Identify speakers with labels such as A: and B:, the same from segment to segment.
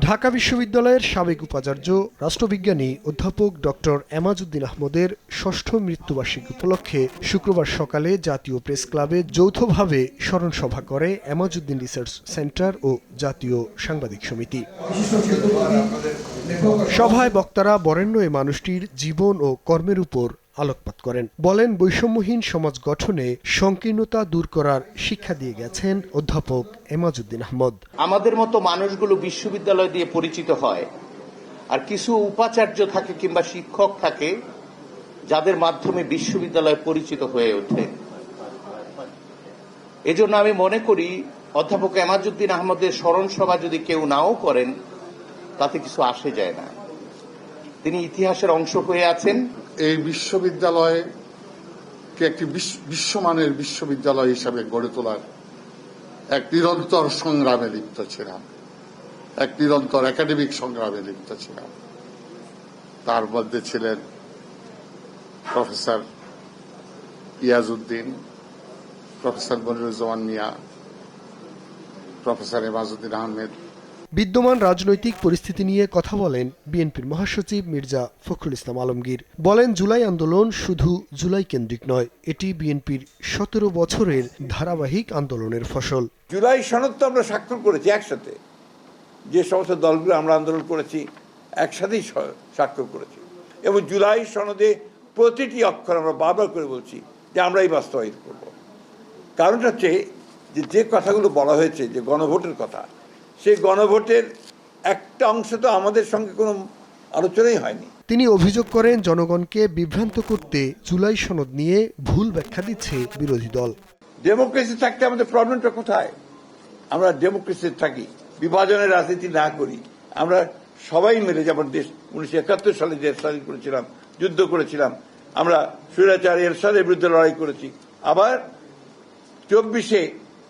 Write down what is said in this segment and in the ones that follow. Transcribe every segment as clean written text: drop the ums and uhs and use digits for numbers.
A: ঢাকা বিশ্ববিদ্যালয়ের সাবেক উপাচার্য রাষ্ট্রবিজ্ঞানী অধ্যাপক ডক্টর এমাজউদ্দিন আহমদের ষষ্ঠ মৃত্যুবার্ষিকী উপলক্ষে শুক্রবার সকালে জাতীয় প্রেস ক্লাবে যৌথভাবে স্মরণ সভা করে এমাজউদ্দিন রিসার্চ সেন্টার ও জাতীয় সাংবাদিক সমিতি। সভায় বক্তারা বরেণ্য এ মানুষটির জীবন ও কর্মের উপর আলোকপাত করেন। বলেন, বৈষম্যহীন সমাজ গঠনে সংকীর্ণতা দূর করার শিক্ষা দিয়ে গেছেন অধ্যাপক এমাজউদ্দিন আহমদ।
B: আমাদের মতো মানুষগুলো বিশ্ববিদ্যালয় দিয়ে পরিচিত হয়, আর কিছু উপাচার্য থাকে কিংবা শিক্ষক থাকে যাদের মাধ্যমে বিশ্ববিদ্যালয় পরিচিত হয়ে ওঠে। এজন্য আমি মনে করি অধ্যাপক এমাজউদ্দিন আহমদের স্মরণ সভা যদি কেউ নাও করেন তাতে কিছু আসে যায় না। তিনি ইতিহাসের অংশ হয়ে আছেন।
C: এই বিশ্ববিদ্যালয়কে একটি বিশ্বমানের বিশ্ববিদ্যালয় হিসাবে গড়ে তোলার এক নিরন্তর সংগ্রামে লিপ্ত ছিলাম, এক নিরন্তর একাডেমিক সংগ্রামে লিপ্ত ছিলাম। তার মধ্যে ছিলেন প্রফেসর ইয়াজউদ্দিন, প্রফেসর মনিরুজ্জামান মিয়া, প্রফেসর এমাজউদ্দিন আহমেদ।
A: বিদ্যমান রাজনৈতিক পরিস্থিতি নিয়ে কথা বলেন বিএনপির মহাসচিব মির্জা ফখরুল ইসলাম আলমগীর। বলেন, জুলাই আন্দোলন শুধু জুলাই কেন্দ্রিক নয়, এটি বিএনপির 17 বছরের ধারাবাহিক আন্দোলনের ফসল।
D: জুলাই সনদ তো আমরা স্বাক্ষর করেছি একসাথে, যে সমস্ত দলগুলো আমরা আন্দোলন করেছি একসাথেই স্বাক্ষর করেছি, এবং জুলাই সনদে প্রতিটি অক্ষর আমরা বারবার করে বলছি যে আমরাই বাস্তবায়িত করব। কারণটা হচ্ছে যে কথাগুলো বলা হয়েছে, যে গণভোটের কথা, সেই গণভোটের একটা অংশ তো আমাদের সঙ্গে কোনো আলোচনাই হয়নি।
A: তিনি অভিযোগ করেন, জনগণকে বিভ্রান্ত করতে জুলাই সনদ নিয়ে ভুল ব্যাখ্যা দিচ্ছে বিরোধী দল।
D: ডেমোক্রেসি থাকতে আমাদের প্রবলেমটা কোথায়? আমরা ডেমোক্রেসি থাকি, বিভাজনের রাজনীতি না করি, আমরা সবাই মিলে, যেমন দেশ 1971 সালে দেশ স্বাধীন করেছিলাম, যুদ্ধ করেছিলাম, আমরা স্বৈরাচার এরশাদের বিরুদ্ধে লড়াই করেছি, আবার 24-এ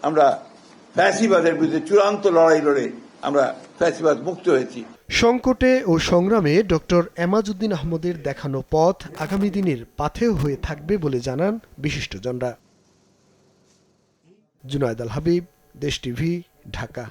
D: আমরা ফ্যাসিবাদের বিরুদ্ধে চূড়ান্ত লড়াই লড়ে আমরা ফ্যাসিবাদ মুক্ত হয়েছি।
A: সংকটে ও সংগ্রামে ডক্টর এমাজউদ্দিন আহমদের দেখানো পথ আগামী দিনের পাথেয় হয়ে থাকবে বলে জানান বিশিষ্টজনরা। জুনায়েদ আল হাবিব, দেশ টিভি, ঢাকা।